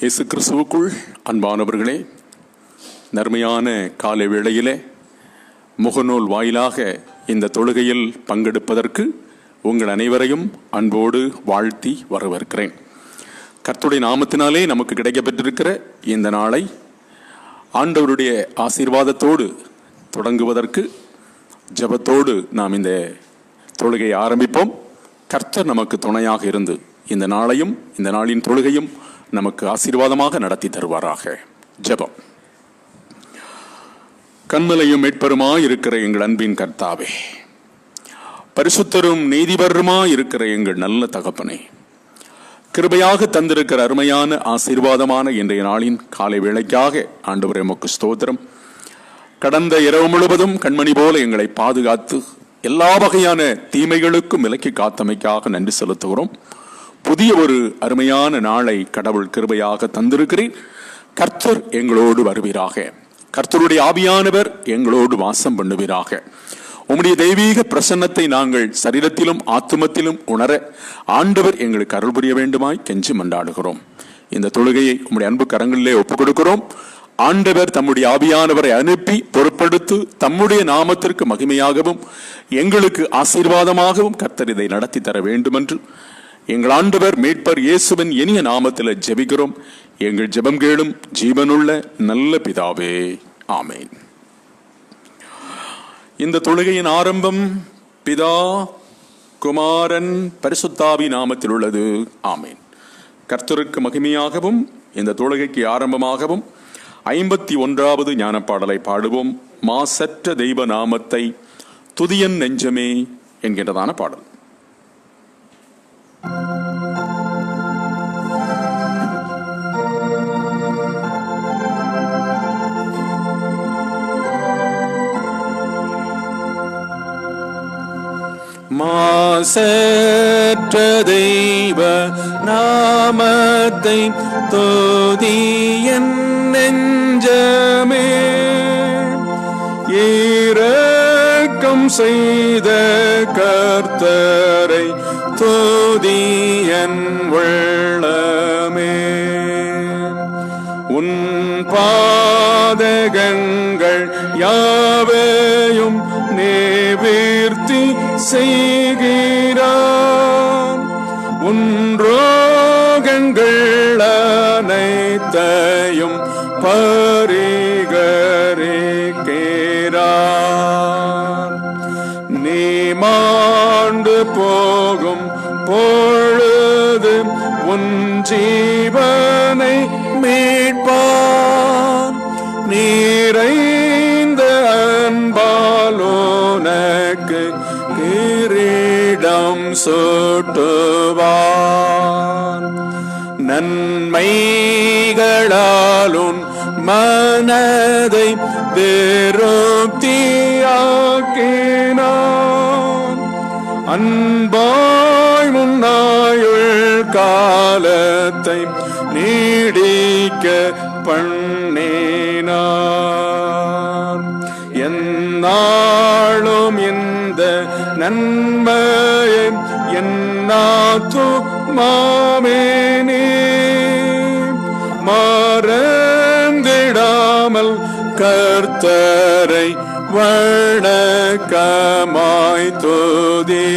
இயேசு கிறிஸ்துவுக்குள் அன்பானவர்களே, நர்மையான காலை வேளையிலே முகநூல் வாயிலாக இந்த தொழுகையில் பங்கெடுப்பதற்கு உங்கள் அனைவரையும் அன்போடு வாழ்த்தி வரவேற்கிறேன். கர்த்தருடைய நாமத்தினாலே நமக்கு கிடைக்கப்பெற்றிருக்கிற இந்த நாளை ஆண்டவருடைய ஆசீர்வாதத்தோடு தொடங்குவதற்கு ஜெபத்தோடு நாம் இந்த தொழுகையை ஆரம்பிப்போம். கர்த்தர் நமக்கு துணையாக இருந்து இந்த நாளையும் இந்த நாளின் தொழுகையும் நமக்கு ஆசீர்வாதமாக நடத்தி தருவாராக. ஜெபம். கண்மலையும் மீட்பருமாய் இருக்கிற எங்கள் அன்பின் கர்த்தாவே, பரிசுத்தரும் நீதிபருமாய் இருக்கிற எங்கள் நல்ல தகப்பனே, கிருபையாக தந்திருக்கிற அருமையான ஆசீர்வாதமான இன்றைய நாளின் காலை வேளைக்காக ஆண்டவரே உமக்கு ஸ்தோத்திரம். கடந்த இரவு முழுவதும் கண்மணி போல எங்களை பாதுகாத்து எல்லா வகையான தீமைகளுக்கும் விலக்கி காத்தமைக்காக நன்றி செலுத்துகிறோம். புதிய ஒரு அருமையான நாளை கடவுள் கிருபையாக தந்திருக்கிறேன். கர்த்தர் எங்களோடு வருவீராக. கர்த்தருடைய ஆவியானவர் எங்களோடு வாசம் பண்ணுவீராக. உம்முடைய தெய்வீக பிரசன்னத்தை நாங்கள் சரீரத்திலும் ஆத்துமத்திலும் உணர ஆண்டவர் எங்களுக்கு அருள் புரிய வேண்டுமாய் கெஞ்சி மன்றாடுகிறோம். இந்த தொழுகையை உம்முடைய அன்பு கரங்களிலே ஒப்புக் கொடுக்கிறோம். ஆண்டவர் தம்முடைய ஆவியானவரை அனுப்பி பொறுப்படுத்து தம்முடைய நாமத்திற்கு மகிமையாகவும் எங்களுக்கு ஆசீர்வாதமாகவும் கர்த்தர் இதை நடத்தி தர வேண்டும் என்று எங்கள் ஆண்டவர் மீட்பர் இயேசுவின் இனிய நாமத்தில் ஜெபிக்கிறோம். எங்கள் ஜெபம் கேளும் ஜீவனுள்ள நல்ல பிதாவே, ஆமேன். இந்த தொழுகையின் ஆரம்பம் பிதா, குமாரன், பரிசுத்தாவி நாமத்தில் உள்ளது. ஆமேன். கர்த்தருக்கு மகிமையாகவும் இந்த தொழுகைக்கு ஆரம்பமாகவும் 51வது ஞானப்பாடலை பாடுவோம். மாசற்ற தெய்வ நாமத்தை துதியன் நெஞ்சமே என்கின்றதான பாடல். மாசற்ற தெய்வ நாமத்தை துதியன் நெஞ்சமே, இரக்கம் செய்த கர்த்தரை துதியன் உள்ளமே. உன் பாதகங்கள் யாவையும் நிவிர்த்தி செய்கிறான். உன் ரோகங்கள் அனைத்தையும் பரிகரிக்கிறான். நீ மாண்டு போகும் பொழுது உன் ஜீவனை மீட்பான். நீரைந்த அன்பாலோனக்கு கிரீடம் சூட்டுவான். நன்மைகளாலும் மனதை திருப்தியாக்கினான். அன்பாய் முன்னாயுள் காலத்தை நீடிக்க பண்ணினான். எந்நாளும் இந்த நன்மையை என்னாத்துமாமே மறந்திடாமல் கர்த்தரை வணக்கமாய் துதி.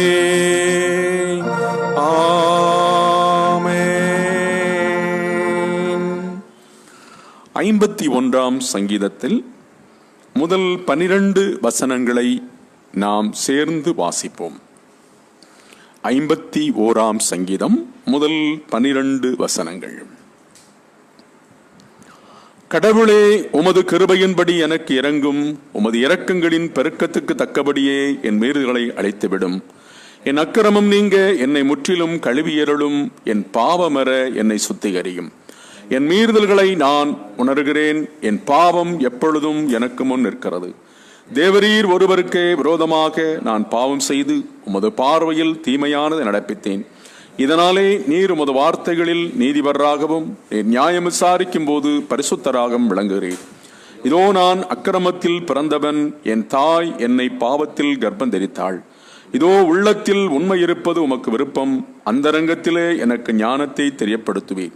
ஆமென். 51ஆம் சங்கீதத்தில் முதல் 12 வசனங்களை நாம் சேர்ந்து வாசிப்போம். 51ஆம் சங்கீதம் முதல் 12 வசனங்கள். கடவுளே, உமது கிருபையின்படி எனக்கு இரங்கும். உமது இரக்கங்களின் பெருக்கத்துக்கு தக்கபடியே என் மீறுதல்களை அழைத்துவிடும். என் அக்கிரமம் நீங்க என்னை முற்றிலும் கழுவியருளும். என் பாவமற என்னை சுத்திகரியும். என் மீறுதல்களை நான் உணர்கிறேன். என் பாவம் எப்பொழுதும் எனக்கு முன் நிற்கிறது. தேவரீர் ஒருவருக்கே விரோதமாக நான் பாவம் செய்து உமது பார்வையில் தீமையானதை நடப்பித்தேன். இதனாலே நீர் உமது வார்த்தைகளில் நீதிபராகவும் நீர் நியாயம் விசாரிக்கும் போது பரிசுத்தராகவும் விளங்குகிறேன். இதோ நான் அக்கிரமத்தில் பிறந்தவன். என் தாய் என்னை பாவத்தில் கர்ப்பம் தரித்தாள். இதோ உள்ளத்தில் உண்மை இருப்பது உமக்கு விருப்பம், அந்தரங்கத்திலே எனக்கு ஞானத்தை தெரியப்படுத்துவேன்.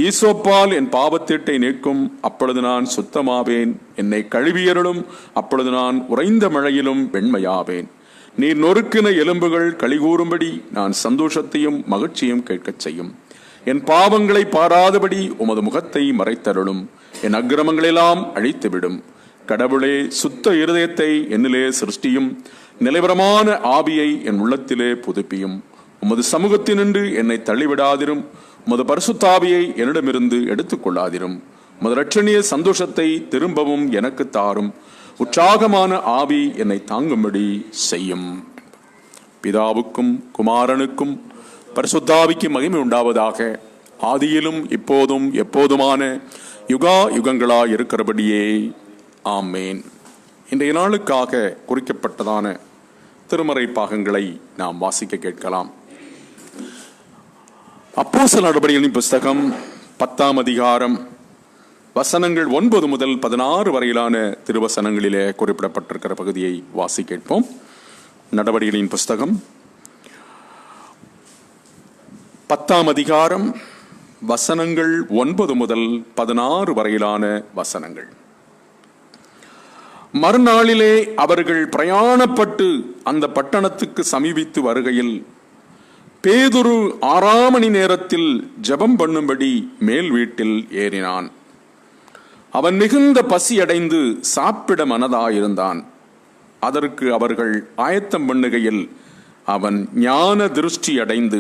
ஈசோப்பால் என் பாவத்தீட்டை நீக்கும், அப்பொழுது நான் சுத்தமாவேன். என்னை கழுவியருளும், அப்பொழுது நான் உறைந்த மழையிலும் வெண்மையாவேன். நீர் நொறுக்கின எலும்புகள் களிகூறும்படி நான் சந்தோஷத்தையும் மகிழ்ச்சியும் கேட்கச் செய்யும். என் பாவங்களை பாராதபடி உமது முகத்தை மறைத்தருளும். என் அக்கிரமங்களெல்லாம் அழித்துவிடும். கடவுளே, சுத்த இருதயத்தை என்னிலே சிருஷ்டியும், நிலைவரமான ஆவியை என் உள்ளத்திலே புதுப்பியும். உமது சமூகத்தினின்று என்னை தள்ளிவிடாதிரும். உமது பரிசுத்தாவியை என்னிடமிருந்து எடுத்துக் கொள்ளாதிரும். உமது இரட்சணிய சந்தோஷத்தை திரும்பவும் எனக்கு தாரும். உற்சாகமான ஆவி என்னை தாங்கும்படி செய்யும். பிதாவுக்கும் குமாரனுக்கும் பரிசுத்தாவிக்கு மகிமை உண்டாவதாக. ஆதியிலும் இப்போதும் எப்போதுமான யுகா யுகங்களாய் இருக்கிறபடியே ஆமேன். இன்றைய நாளுக்காக குறிக்கப்பட்டதான திருமறை பாகங்களை நாம் வாசிக்க கேட்கலாம். அப்போஸ்தலர் நடபடிகளின் புஸ்தகம் 10ஆம் அதிகாரம் வசனங்கள் 9 முதல் 16 வரையிலான திருவசனங்களிலே குறிப்பிடப்பட்டிருக்கிற பகுதியை வாசி கேட்போம். நடபடிகளின் புஸ்தகம் 10ஆம் அதிகாரம் வசனங்கள் 9 முதல் 16 வரையிலான வசனங்கள். மறுநாளிலே அவர்கள் பிரயாணப்பட்டு அந்த பட்டணத்துக்கு சமீபித்து வருகையில் பேதுரு 6 மணி நேரத்தில் ஜெபம் பண்ணும்படி மேல் வீட்டில் ஏறினான். அவன் மிகுந்த பசியடைந்து சாப்பிட மனதாயிருந்தான். அதற்கு அவர்கள் ஆயத்தம் பண்ணுகையில் அவன் ஞான திருஷ்டி அடைந்து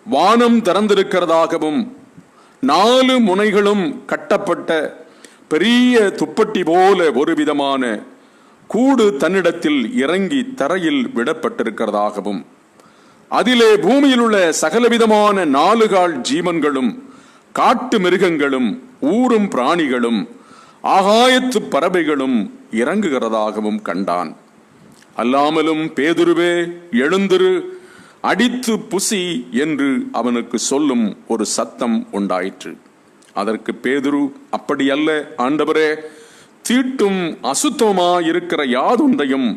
வானம் திறந்திருக்கிறதாகவும் 4 முனைகளும் கட்டப்பட்ட பெரிய துப்பட்டி போல ஒரு விதமான கூடு தன்னிடத்தில் இறங்கி தரையில் விடப்பட்டிருக்கிறதாகவும் அதிலே பூமியில் உள்ள சகலவிதமான 4 கால் ஜீவன்களும் காட்டு மிருகங்களும் ஊரும் பிராணிகளும் ஆகாயத்து பறவைகளும் இறங்குகிறதாகவும் கண்டான். அல்லாமலும் பேதுருவே, எழுந்திரு, அடித்து புசி என்று அவனுக்கு சொல்லும் ஒரு சத்தம் உண்டாயிற்று. அதற்கு பேதுரு, அப்படி அல்ல ஆண்டவரே, தீட்டும் அசுத்தமாயிருக்கிற யாதொன்றையும்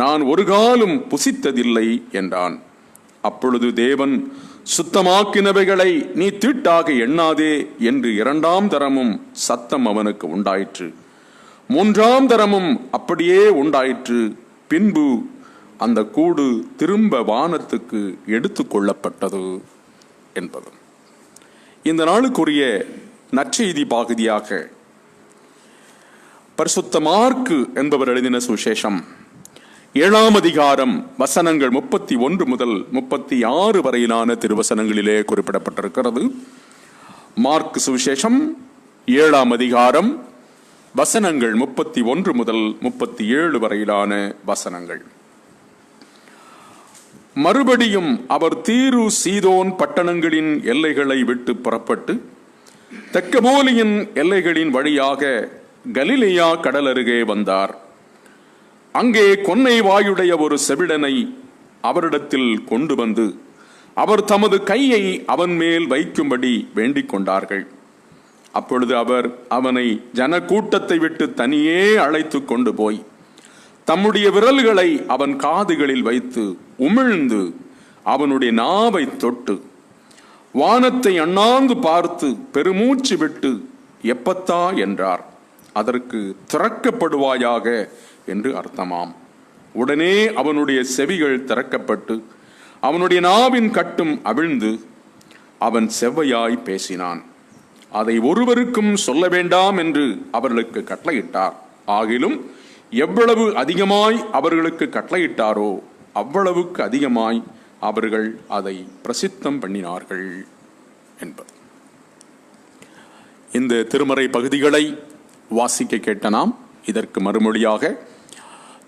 நான் ஒரு காலும் புசித்ததில்லை என்றான். அப்பொழுது தேவன், சுத்தமாக்கினவைகளை நீ தீட்டாக எண்ணாதே என்று 2ஆம் தரமும் சத்தம் அவனுக்கு உண்டாயிற்று. 3ஆம் தரமும் அப்படியே உண்டாயிற்று. பின்பு அந்த கூடு திரும்ப வானத்துக்கு எடுத்துக் கொள்ளப்பட்டது என்பது இந்த நாளுக்குரிய நற்செய்தி பகுதியாக பரிசுத்த மார்க்கு என்பவர் எழுதின சுவிசேஷம் 7ஆம் அதிகாரம் வசனங்கள் 31 முதல் 36 வரையிலான திருவசனங்களிலே குறிப்பிடப்பட்டிருக்கிறது. மார்க் சுவிசேஷம் 7ஆம் அதிகாரம் வசனங்கள் 31 முதல் 37 வரையிலான வசனங்கள். மறுபடியும் அவர் தீரு சீதோன் பட்டணங்களின் எல்லைகளை விட்டு புறப்பட்டு தெக்கபோலியின் எல்லைகளின் வழியாக கலிலேயா கடல் அருகே வந்தார். அங்கே கொன்னை வாயுடைய ஒரு செவிடனை அவரிடத்தில் கொண்டு வந்து அவர் தமது கையை அவன் மேல் வைக்கும்படி வேண்டிக் கொண்டார்கள். அப்பொழுது அவர் அவனை ஜனக்கூட்டத்தை விட்டு தனியே அழைத்து கொண்டு போய் தம்முடைய விரல்களை அவன் காதுகளில் வைத்து உமிழ்ந்து அவனுடைய நாவை தொட்டு வானத்தை அண்ணாந்து பார்த்து பெருமூச்சு விட்டு எப்பத்தா என்றார். அதற்கு திறக்கப்படுவாயாக என்று அர்த்தமாம். உடனே அவனுடைய செவிகள் திறக்கப்பட்டு அவனுடைய நாவின் கட்டும் அவிழ்ந்து அவன் செவ்வையாய் பேசினான். அதை ஒருவருக்கும் சொல்ல வேண்டாம் என்று அவர்களுக்கு கட்டளையிட்டார். ஆகிலும் எவ்வளவு அதிகமாய் அவர்களுக்கு கட்டளையிட்டாரோ அவ்வளவுக்கு அதிகமாய் அவர்கள் அதை பிரசித்தம் பண்ணினார்கள் என்பது. இந்த திருமறை பகுதிகளை வாசிக்க கேட்ட நாம் இதற்கு மறுமொழியாக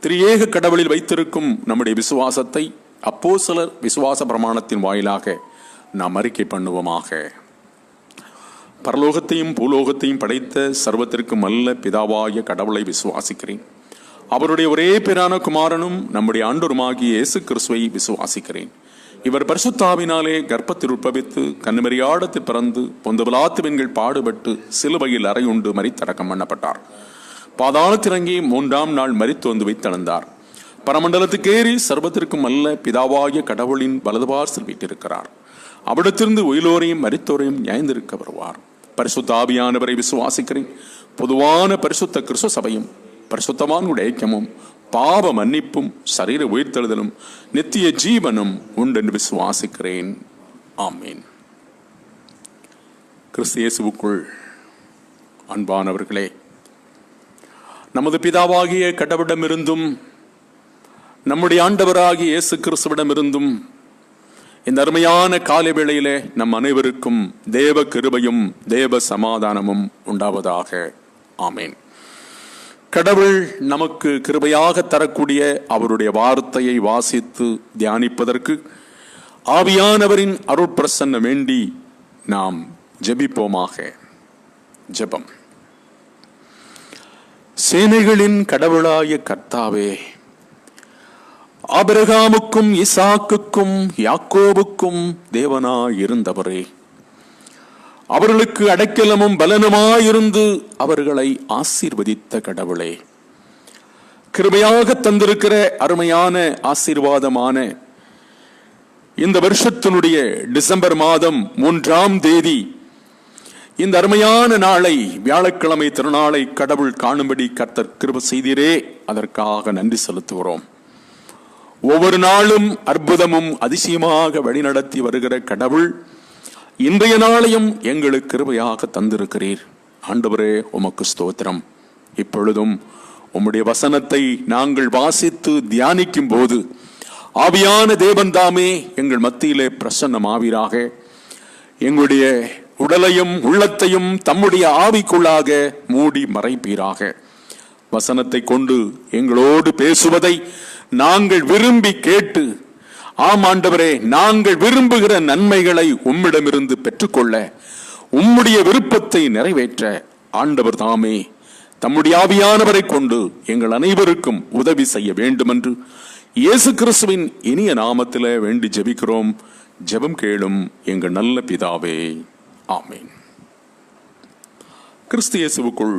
திரியேக கடவுளில் வைத்திருக்கும் நம்முடைய விசுவாசத்தை அப்போஸ்தலர் விசுவாச பிரமாணத்தின் வாயிலாக நாம் அறிக்கை பண்ணுவோமாக. பரலோகத்தையும் பூலோகத்தையும் படைத்த சர்வத்திற்கும் அல்ல பிதாவாய கடவுளை விசுவாசிக்கிறேன். அவருடைய ஒரே பேரான குமாரனும் நம்முடைய ஆண்டவருமாகிய இயேசு கிறிஸ்துவை விசுவாசிக்கிறேன். இவர் பரிசுத்தாவினாலே கர்ப்பத்தில் உற்பவித்து கன்னிமரியாடத்தில் பிறந்து பொந்து பிலாத்துவின்கள் பாடுபட்டு சிலுவையில் அறையுண்டு மரித்தடக்கம் பண்ணப்பட்டார். பாதாளத்திறங்கி 3ஆம் நாள் மரித்து வந்து வைத்தெழுந்தார். பரமண்டலத்துக்கு ஏறி சர்வத்திற்கும் அல்ல பிதாவாகிய கடவுளின் வலதுபார்சில் வீட்டிருக்கிறார். அவிடத்திலிருந்து உயிலோரையும் மரித்தோரையும் நியாயந்திருக்க வருவார். பரிசுத்த ஆவியானவரை விசுவாசிக்கிறேன். பொதுவான பரிசுத்த கிறிஸ்து சபையும் பரிசுத்தவான்களுடைய ஐக்கியமும் பாவ மன்னிப்பும் சரீர உயிர்த்தெழுதலும் நித்திய ஜீவனும் உண்டென்று விசுவாசிக்கிறேன். ஆமீன். கிறிஸ்து இயேசுவுக்குள் அன்பானவர்களே, நமது பிதாவாகிய கடவுளிடமிருந்தும் நம்முடைய ஆண்டவராகிய இயேசு கிறிஸ்துவிடமிருந்தும் இந்த அருமையான காலை வேளையிலே நம் அனைவருக்கும் தேவ கிருபையும் தேவ சமாதானமும் உண்டாவதாக. ஆமீன். கடவுள் நமக்கு கிருபையாக தரக்கூடிய அவருடைய வார்த்தையை வாசித்து தியானிப்பதற்கு ஆவியானவரின் அருட்பிரசன்னம் வேண்டி நாம் ஜெபிப்போமாக. ஜெபம். சேனைகளின் கடவுளாய கர்த்தாவே, ஆபிரகாமுக்கும் ஈசாக்குக்கும் யாக்கோபுக்கும் தேவனாய் இருந்தவரே, அவர்களுக்கு அடைக்கலமும் பலனுமாயிருந்து அவர்களை ஆசீர்வதித்த கடவுளே, கிருபையாக தந்திருக்கிற அருமையான ஆசீர்வாதமான இந்த வருஷத்தினுடைய டிசம்பர் மாதம் 3ஆம் தேதி இந்த அருமையான நாளை, வியாழக்கிழமை திருநாளை கடவுள் காணும்படி கர்த்தர் கிருபை செய்தீரே, அதற்காக நன்றி செலுத்துகிறோம். ஒவ்வொரு நாளும் அற்புதமும் அதிசயமாக வழிநடத்தி வருகிற கடவுள் இன்றைய நாளையும் எங்களுக்கு கிருபையாக தந்திருக்கிறீர். ஆண்டவரே, உமக்கு ஸ்தோத்திரம். இப்பொழுதும் உம்முடைய வசனத்தை நாங்கள் வாசித்து தியானிக்கும் போது ஆவியான தேவன் தாமே எங்கள் மத்தியிலே பிரசன்னமாவீராக. எங்களுடைய உடலையும் உள்ளத்தையும் தம்முடைய ஆவிக்குள்ளாக மூடி மறைப்பீராக. வசனத்தை கொண்டு எங்களோடு பேசுவதை நாங்கள் விரும்பி கேட்டு, ஆம் ஆண்டவரே, நாங்கள் விரும்புகிற நன்மைகளை உம்மிடமிருந்து பெற்றுக்கொள்ள, உம்முடைய விருப்பத்தை நிறைவேற்ற ஆண்டவர் தாமே தம்முடைய ஆவியானவரை கொண்டு எங்கள் அனைவருக்கும் உதவி செய்ய வேண்டும் என்று இயேசு கிறிஸ்துவின் இனிய நாமத்திலே வேண்டி ஜெபிக்கிறோம். ஜெபம் கேளும் எங்கள் நல்ல பிதாவே. ஆமீன். கிறிஸ்து இயேசுவுக்குள்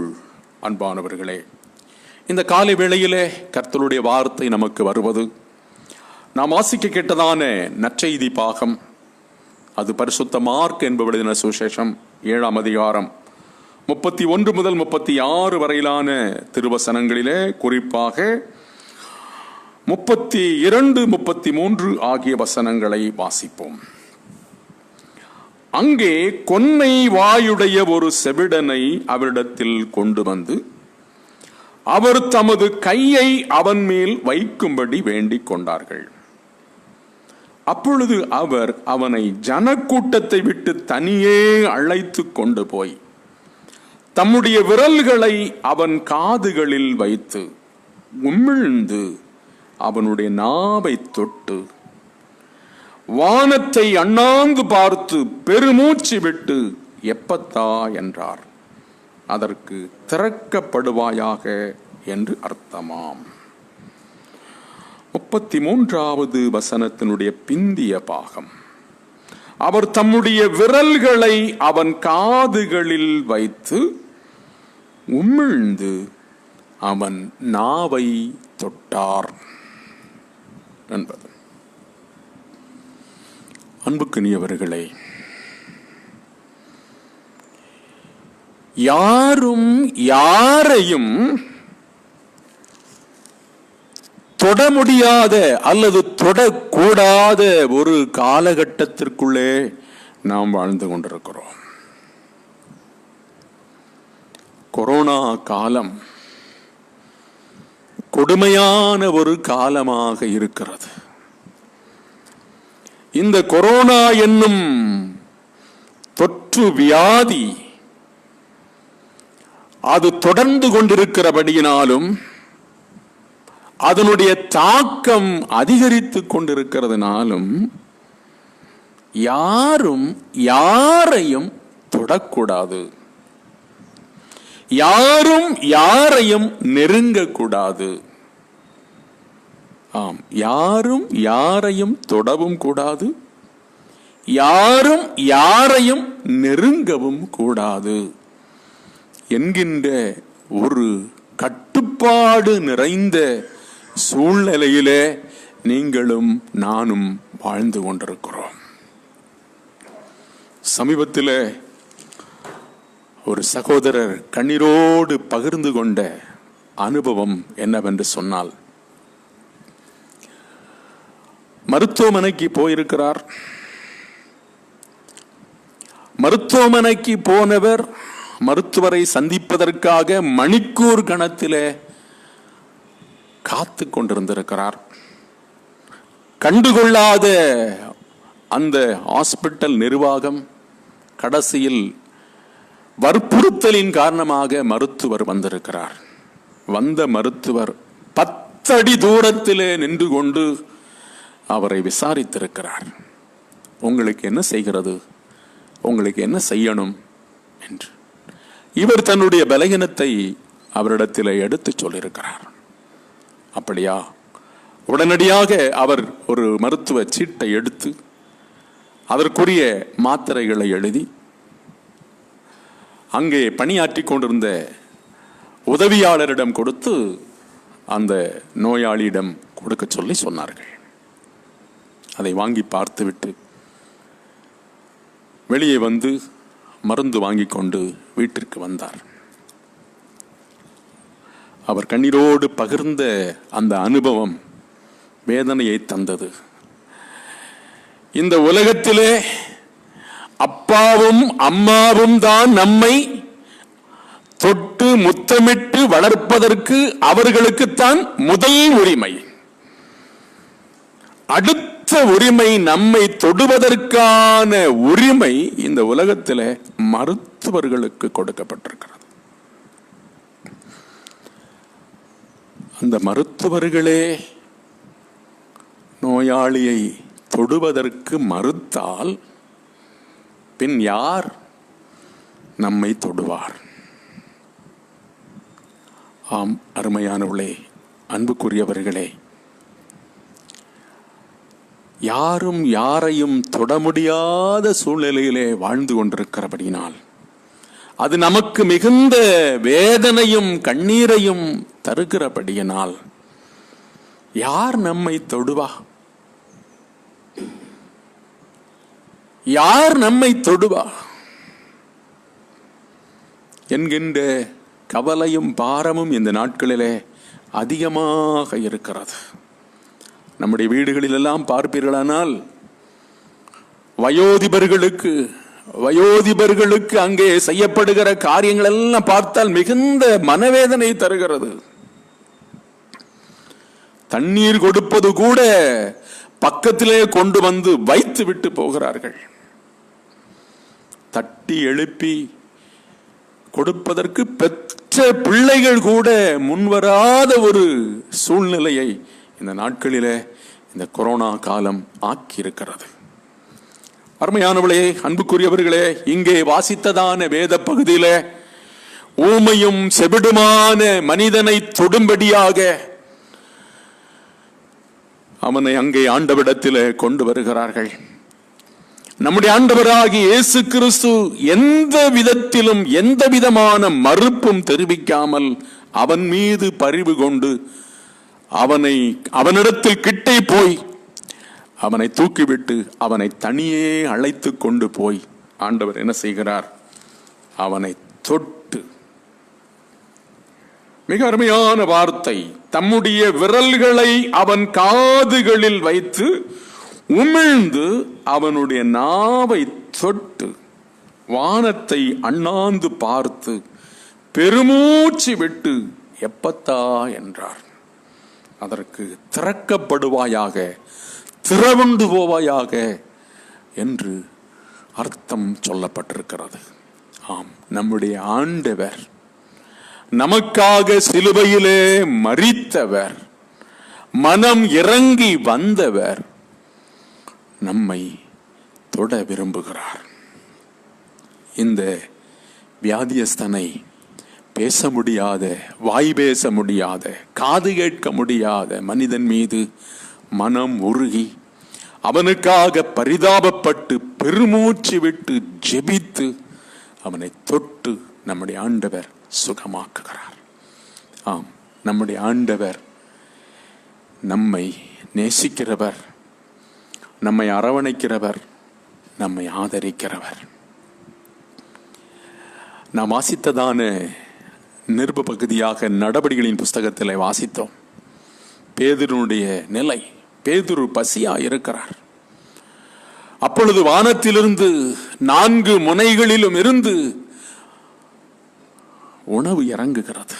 அன்பானவர்களே, இந்த காலை வேளையிலே கர்த்தருடைய வார்த்தை நமக்கு வருவது நாம் வாசிக்க கேட்டதான நற்செய்தி பாகம். அது பரிசுத்த மார்க் என்பவருடைய சுவிசேஷம் 7ஆம் அதிகாரம் 31 முதல் 36 வரையிலான திருவசனங்களிலே குறிப்பாக 32, 33 ஆகிய வசனங்களை வாசிப்போம். அங்கே கொன்னை வாயுடைய ஒரு செவிடனை அவரிடத்தில் கொண்டு வந்து அவர் தமது கையை அவன் மேல் வைக்கும்படி வேண்டிக் கொண்டார்கள். அப்பொழுது அவர் அவனை ஜனக்கூட்டத்தை விட்டு தனியே அழைத்து கொண்டு போய் தம்முடைய விரல்களை அவன் காதுகளில் வைத்து உமிழ்ந்து அவனுடைய நாவை தொட்டு வானத்தை அண்ணாந்து பார்த்து பெருமூச்சு விட்டு எப்பத்தா என்றார். அதற்கு திறக்கப்படுவாயாக என்று அர்த்தமாம். 33வது வசனத்தினுடைய பிந்திய பாகம். அவர் தம்முடைய விரல்களை அவன் காதுகளில் வைத்து உமிழ்ந்து அவன் நாவை தொட்டார் என்பது. அன்புக்குரியவர்களே, யாரும் யாரையும் தொட முடியாத அல்லது தொடக்கூடாத ஒரு காலகட்டத்திற்குள்ளே நாம் வாழ்ந்து கொண்டிருக்கிறோம். கொரோனா காலம் கொடுமையான ஒரு காலமாக இருக்கிறது. இந்த கொரோனா என்னும் தொற்று வியாதி அது தொடர்ந்து கொண்டிருக்கிறபடியினாலும் அதனுடைய தாக்கம் அதிகரித்து கொண்டிருக்கிறதுனாலும் யாரும் யாரையும் தொடக்கூடாது, யாரும் யாரையும் நெருங்கக்கூடாது. ஆம், யாரும் யாரையும் தொடவும் கூடாது, யாரும் யாரையும் நெருங்கவும் கூடாது என்கின்ற ஒரு கட்டுப்பாடு நிறைந்த சூழ்நிலையிலே நீங்களும் நானும் வாழ்ந்து கொண்டிருக்கிறோம். சமீபத்தில் ஒரு சகோதரர் கண்ணீரோடு பகிர்ந்து கொண்ட அனுபவம் என்னவென்று சொன்னால், மருத்துவமனைக்கு போயிருக்கிறார். மருத்துவமனைக்கு போனவர் மருத்துவரை சந்திப்பதற்காக மணிக்கூர் கணத்திலே காத்து கொண்டிருந்திருக்கிறார். கண்டுகொள்ளாத அந்த ஹாஸ்பிட்டல் நிர்வாகம் கடைசியில் வற்புறுத்தலின் காரணமாக மருத்துவர் வந்திருக்கிறார். வந்த மருத்துவர் 10 அடி தூரத்திலே நின்று கொண்டு அவரை விசாரித்திருக்கிறார். உங்களுக்கு என்ன செய்கிறது, உங்களுக்கு என்ன செய்யணும் என்று. இவர் தன்னுடைய பலகீனத்தை அவரிடத்தில் எடுத்து சொல்லியிருக்கிறார். அப்படியா? உடனடியாக அவர் ஒரு மருத்துவ சீட்டை எடுத்து அதற்குரிய மாத்திரைகளை எழுதி அங்கே பணியாற்றி கொண்டிருந்த உதவியாளரிடம் கொடுத்து அந்த நோயாளியிடம் கொடுக்க சொல்லி சொன்னார்கள். அதை வாங்கி பார்த்துவிட்டு வெளியே வந்து மருந்து வாங்கி கொண்டு வீட்டிற்கு வந்தார். அவர் கண்ணீரோடு பகிர்ந்த அந்த அனுபவம் வேதனையை தந்தது. இந்த உலகத்திலே அப்பாவும் அம்மாவும் தான் நம்மை தொட்டு முத்தமிட்டு வளர்ப்பதற்கு அவர்களுக்குத்தான் முதல் உரிமை. அடுத்த உரிமை நம்மை தொடுவதற்கான உரிமை இந்த உலகத்தில் மருத்துவர்களுக்கு கொடுக்கப்பட்டிருக்கிறது. அந்த மருத்துவர்களே நோயாளியை தொடுவதற்கு மறுத்தால் பின் யார் நம்மை தொடுவார்? ஆம் அருமையானவர்களே, அன்புக்குரியவர்களே, யாரும் யாரையும் தொட முடியாத சூழ்நிலையிலே வாழ்ந்து கொண்டிருக்கிறபடியினால் அது நமக்கு மிகுந்த வேதனையும் கண்ணீரையும் தருகிறபடியினால் யார் நம்மை தொடுவா? யார் நம்மை தொடுவா என்கின்ற கவலையும் பாரமும் இந்த நாட்களிலே அதிகமாக இருக்கிறது. நம்முடைய வீடுகளிலெல்லாம் பார்ப்பீர்களானால் வயோதிபர்களுக்கு அங்கே செய்யப்படுகிற காரியங்கள் எல்லாம் பார்த்தால் மிகுந்த மனவேதனை தருகிறது. தண்ணீர் கொடுப்பது கூட பக்கத்திலே கொண்டு வந்து வைத்து விட்டு போகிறார்கள். தட்டி எழுப்பி கொடுப்பதற்கு பெற்ற பிள்ளைகள் கூட முன்வராத ஒரு சூழ்நிலையை இந்த நாட்களிலே இந்த கொரோனா காலம் ஆக்கியிருக்கிறது. அருமையானவர்களே, அன்புக்குரியவர்களே, இங்கே வாசித்ததான வேத பகுதியிலே ஊமையும் செவிடுமான மனிதனை தொடும்படியாக அவனை அங்கே ஆண்டவரிடத்தில் கொண்டு வருகிறார்கள். நம்முடைய ஆண்டவராகிய இயேசு கிறிஸ்து எந்த விதத்திலும் எந்த விதமான மறுப்பும் தெரிவிக்காமல் அவன் மீது பரிவு கொண்டு அவனிடத்தில் கிட்டே போய் அவனை தூக்கிவிட்டு அவனை தனியே அழைத்து கொண்டு போய் ஆண்டவர் என்ன செய்கிறார்? அவனை தொட்டு, மிக அருமையான வார்த்தை, தம்முடைய விரல்களை அவன் காதுகளில் வைத்து உமிழ்ந்து அவனுடைய நாவை தொட்டு வானத்தை அண்ணாந்து பார்த்து பெருமூச்சு விட்டு எப்பத்தா என்றார். அதற்கு திறக்கப்படுவாயாக, திறவுண்டு போவாயாக என்று அர்த்தம் சொல்லப்பட்டிருக்கிறது. ஆம், நம்முடைய ஆண்டவர் நமக்காக சிலுவையிலே மரித்தவர், மனம் இறங்கி வந்தவர் நம்மை தொட விரும்புகிறார். இந்த வியாதியஸ்தனை பேச முடியாத, வாய் பேச முடியாத, காது கேட்க முடியாத மனிதன் மீது மனம் உருகி அவனுக்காக பரிதாபப்பட்டு பெருமூச்சு விட்டு ஜெபித்து அவனை தொட்டு நம்முடைய ஆண்டவர் சுகமாக்குகிறார். ஆம், நம்முடைய ஆண்டவர் நம்மை நேசிக்கிறவர், நம்மை அரவணைக்கிறவர், நம்மை ஆதரிக்கிறவர். நாம் வாசித்ததான நிருப பகுதியாக நடபடிகளின் புஸ்தகத்தில் வாசித்தோம். பேதுருனுடைய நிலை, பேதுரு பசியா இருக்கிறார். அப்பொழுது வானத்திலிருந்து 4 முனைகளிலும் இருந்து உணவு இறங்குகிறது.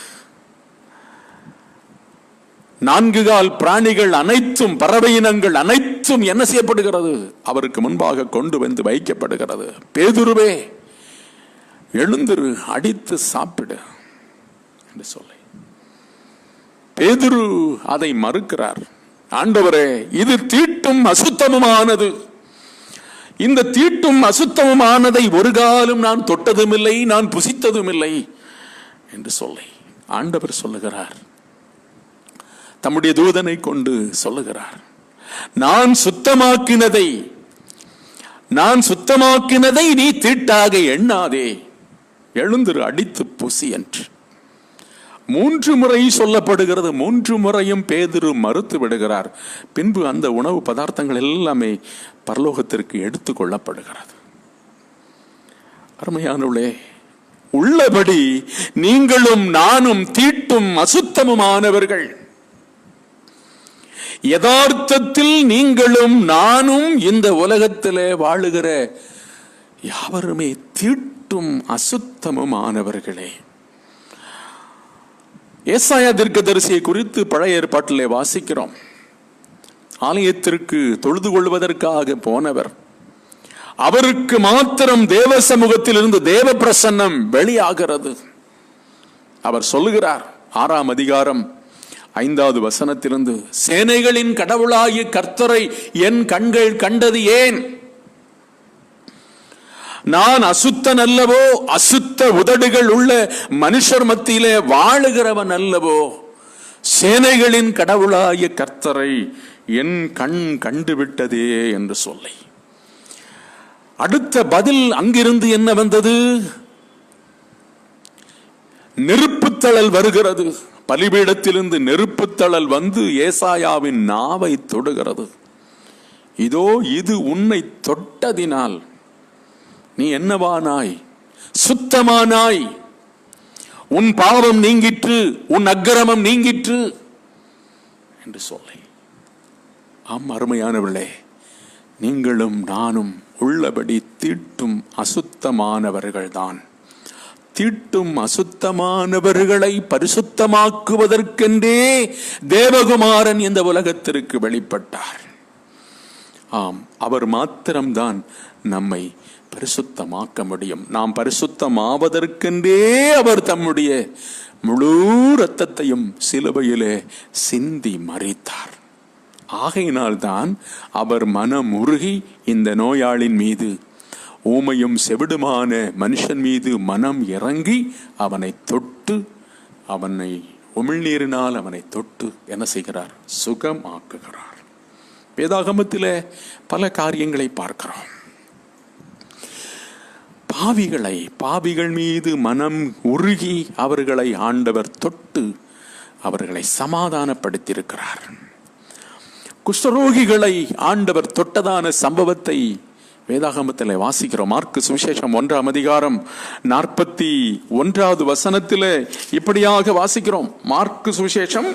4 கால் பிராணிகள் அனைத்தும், பறவை இனங்கள் அனைத்தும் என்ன செய்யப்படுகிறது? அவருக்கு முன்பாக கொண்டு வந்து வைக்கப்படுகிறது. பேதுருவே, எழுந்திரு, அடித்து சாப்பிடு என்று சொல்லி பேதுரு அதை மறுக்கிறார். ஆண்டவரே, இது தீட்டும் அசுத்தமுமானது. இந்த தீட்டும் அசுத்தமுமானதை ஒரு காலம் நான் தொட்டதும் இல்லை, நான் புசித்ததும் இல்லை என்று சொல்லி ஆண்டவர் சொல்லுகிறார். தம்முடைய தூதனை கொண்டு சொல்லுகிறார், நான் சுத்தமாக்கினதை நீ தீட்டாக எண்ணாதே, எழுந்திரு, அடித்து புசி என்று 3 முறை சொல்லப்படுகிறது. 3 முறையும் பேதுரு மறுத்து விடுகிறார். பின்பு அந்த உணவு பதார்த்தங்கள் எல்லாமே பரலோகத்திற்கு எடுத்துக் கொள்ளப்படுகிறது. அருமையானவர்களே, உள்ளபடி நீங்களும் நானும் தீட்டும் அசுத்தமுமானவர்கள். யதார்த்தத்தில் நீங்களும் நானும் இந்த உலகத்திலே வாழுகிற யாவருமே தீட்டும் அசுத்தமுமானவர்களே. ஏசாயா தீர்க்கதரிசியை குறித்து பழைய ஏற்பாட்டிலே வாசிக்கிறோம். ஆலயத்திற்கு தொழுது கொள்வதற்காக போனவர், அவருக்கு மாத்திரம் தேவ சமூகத்தில் இருந்து தேவ பிரசன்னம் வெளியாகிறது. அவர் சொல்லுகிறார், 6ஆம் அதிகாரம் 5வது வசனத்திலிருந்து, சேனைகளின் கடவுளாகிய கர்த்தரை என் கண்கள் கண்டது ஏன்? நான் அசுத்தன் அல்லவோ? அசுத்த உதடுகள் உள்ள மனுஷர் மத்தியிலே வாழுகிறவன் அல்லவோ? சேனைகளின் கடவுளாகிய கர்த்தரை என் கண் கண்டுவிட்டதே என்று சொல்லி அடுத்த பதில் அங்கிருந்து என்ன வந்தது? நெருப்புத்தழல் வருகிறது. பலிபீடத்திலிருந்து நெருப்புத்தழல் வந்து ஏசாயாவின் நாவை தொடுகிறது. இதோ இது உன்னை தொட்டதினால் நீ என்னவானாய்? சுத்தமானாய். உன் பாவம் நீங்கிற்று, உன் அக்கிரமம் நீங்கிற்று என்று சொல்லி. ஆம் அருமையானவர்களே, நீங்களும் நானும் உள்ளபடி தீட்டும் அசுத்தமானவர்கள்தான். தீட்டும் அசுத்தமானவர்களை பரிசுத்தமாக்குவதற்கென்றே தேவகுமாரன் இந்த உலகத்திற்கு வெளிப்பட்டார். ஆம், அவர் மாத்திரம்தான் நம்மை பரிசுத்தமாக்க முடியும். நாம் பரிசுத்தமாவதற்கென்றே அவர் தம்முடைய முழு இரத்தத்தையும் சிலுவையிலே சிந்தி மரித்தார். ஆகையினால்தான் அவர் மனமுருகி இந்த நோயாளின் மீது, ஊமையும் செவிடுமான மனுஷன் மீது மனம் இறங்கி அவனை தொட்டு, அவனை உமிழ்நீரினால் அவனை தொட்டு என்ன செய்கிறார்? சுகம் ஆக்குகிறார். வேதாகமத்திலே பல காரியங்களை பார்க்கிறோம். பாவிகள் மீது மனம் உருகி அவர்களை ஆண்டவர் தொட்டு அவர்களை சமாதானப்படுத்தியிருக்கிறார். குஷ்டரோகிகளை ஆண்டவர் தொட்டதான சம்பவத்தை வேதாகமத்தில் வாசிக்கிறோம். மார்க்கு சுவிசேஷம் 1ஆம் அதிகாரம் 41வது வசனத்தில் இப்படியாக வாசிக்கிறோம். மார்க்கு சுவிசேஷம்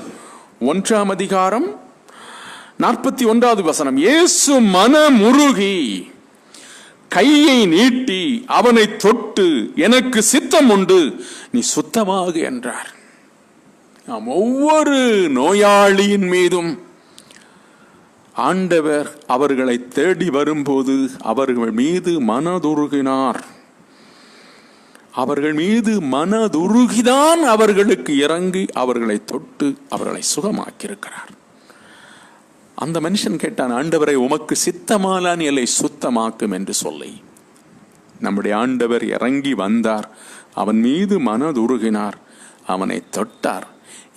1ஆம் அதிகாரம் 41வது வசனம், இயேசு மனமுருகி கையை நீட்டி அவனை தொட்டு, எனக்கு சித்தம் உண்டு, நீ சுத்தமாக என்றார். நாம் ஒவ்வொரு நோயாளியின் மீதும் ஆண்டவர் அவர்களை தேடி வரும்போது அவர்கள் மீது மனதுருகினார். அவர்கள் மீது மனதுருகிதான் அவர்களுக்கு இறங்கி அவர்களை தொட்டு அவர்களை சுகமாக்கியிருக்கிறார். அந்த மனுஷன் கேட்டான், ஆண்டவரை, உமக்கு சித்தமானான் எல்லை சுத்தமாக்கும் என்று சொல்லி. நம்முடைய ஆண்டவர் இறங்கி வந்தார், அவன் மீது மனதுருகினார், அவனை தொட்டார்.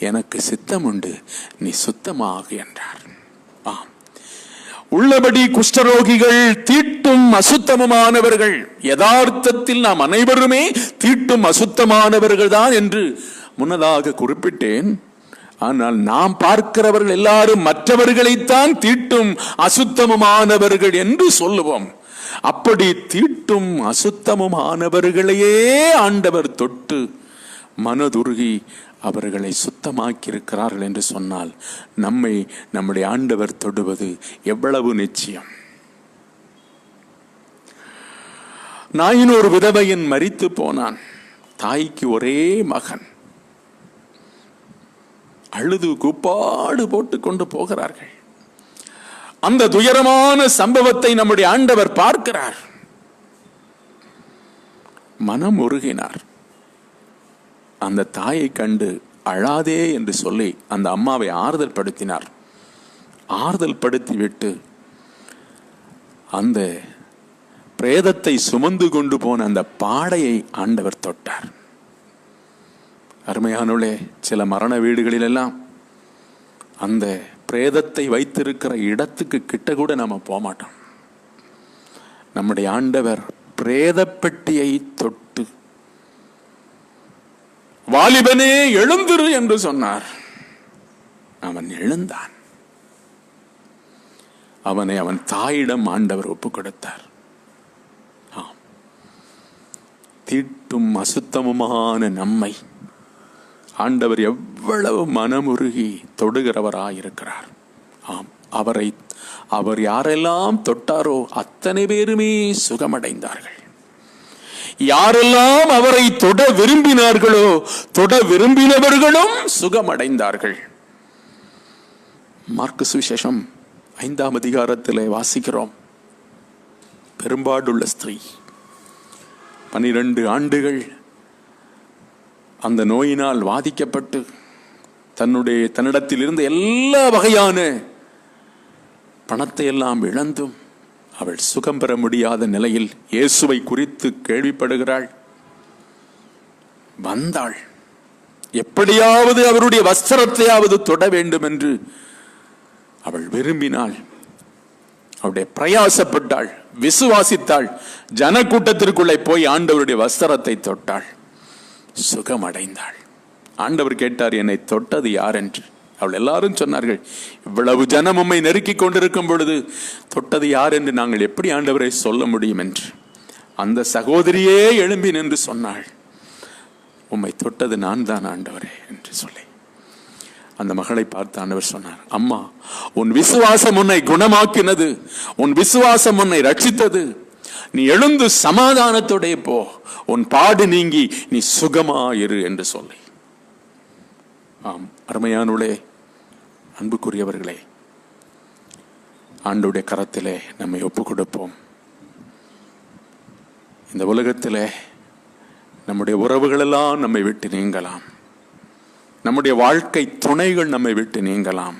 எனக்கு சித்தம் உண்டு, நீ சுத்தமாக என்றார். ஆம், உள்ளபடி குஷ்டரோகிகள் தீட்டும் அசுத்தமானவர்கள். யதார்த்தத்தில் நாம் அனைவருமே தீட்டும் அசுத்தமானவர்கள் தான் என்று முன்னதாக குறிப்பிட்டேன். ஆனால் நாம் பார்க்கிறவர்கள் எல்லாரும் மற்றவர்களைத்தான் தீட்டும் அசுத்தமுமானவர்கள் என்று சொல்லுவோம். அப்படி தீட்டும் அசுத்தமுமானவர்களையே ஆண்டவர் தொட்டு மனதுருகி அவர்களை சுத்தமாக்கி இருக்கிறார்கள் என்று சொன்னால் நம்மை நம்முடைய ஆண்டவர் தொடுவது எவ்வளவு நிச்சயம். நாயினொரு விதவையின் மரித்து போனான். தாய்க்கு ஒரே மகன். அழுது கூப்பாடு போட்டு கொண்டு போகிறார்கள். அந்த துயரமான சம்பவத்தை நம்முடைய ஆண்டவர் பார்க்கிறார். மனம் உருகினார். அந்த தாயை கண்டு அழாதே என்று சொல்லி அந்த அம்மாவை ஆறுதல் படுத்தினார். ஆறுதல் படுத்திவிட்டு அந்த பிரேதத்தை சுமந்து கொண்டு போன அந்த பாடையை ஆண்டவர் தொட்டார். அருமையானவர்களே, சில மரண வீடுகளிலெல்லாம் அந்த பிரேதத்தை வைத்திருக்கிற இடத்துக்கு கிட்ட கூட நாம போக மாட்டோம். நம்முடைய ஆண்டவர் பிரேத பெட்டியை தொட்டு வாலிபனே எழுந்திரு என்று சொன்னார். அவன் எழுந்தான். அவனை அவன் தாயிடம் ஆண்டவர் ஒப்பு கொடுத்தார். தீட்டும் அசுத்தமுமான நம்மை ஆண்டவர் எவ்வளவு மனமுருகி தொடுகிறவராயிருக்கிறார். ஆம், அவர் யாரெல்லாம் தொட்டாரோ அத்தனை பேருமே சுகமடைந்தார்கள். யாரெல்லாம் அவரை தொட விரும்பினார்களோ தொட விரும்பினவர்களும் சுகமடைந்தார்கள். மார்க்கு சுவிசேஷம் 5ஆம் அதிகாரத்திலே வாசிக்கிறோம். பெரும்பாடுள்ள ஸ்திரீ 12 ஆண்டுகள் அந்த நோயினால் வாதிக்கப்பட்டு தன்னிடத்தில் இருந்த எல்லா வகையான பணத்தை எல்லாம் இழந்தும் அவள் சுகம் பெற முடியாத நிலையில் இயேசுவை குறித்து கேள்விப்படுகிறாள். வந்தாள். எப்படியாவது அவருடைய வஸ்திரத்தையாவது தொட வேண்டும் என்று அவள் விரும்பினாள். அவருடைய பிரயாசப்பட்டாள், விசுவாசித்தாள். ஜனக்கூட்டத்திற்குள்ளே போய் ஆண்டவருடைய வஸ்திரத்தை தொட்டாள், சுகமடைந்தாள். ஆண்டவர் கேட்டார், என்னை தொட்டது யார் என்று. அவள் எல்லாரும் சொன்னார்கள், இவ்வளவு ஜனம் உம்மை நெருக்கி கொண்டிருக்கும் பொழுது தொட்டது யார் என்று நாங்கள் எப்படி ஆண்டவரை சொல்ல முடியும் என்று. அந்த சகோதரியே எழும்பி நின்று சொன்னாள், உம்மை தொட்டது நான் தான் ஆண்டவரே என்று சொல்லி. அந்த மகளை பார்த்து ஆண்டவர் சொன்னார், அம்மா, உன் விசுவாசம் உன்னை குணமாக்கினது, உன் விசுவாசம் உன்னை ரட்சித்தது. நீ எழுந்து சமாதானத்தோட போ, உன் பாடு நீங்கி நீ சுகமாயிரு என்று சொல்லி. ஆம், அருமையானவர்களே, அன்புக்குரியவர்களே, ஆண்டவருடைய கரத்திலே நம்மை ஒப்புக் கொடுப்போம். இந்த உலகத்திலே நம்முடைய உறவுகள் எல்லாம் நம்மை விட்டு நீங்கலாம். நம்முடைய வாழ்க்கை துணைகள் நம்மை விட்டு நீங்கலாம்.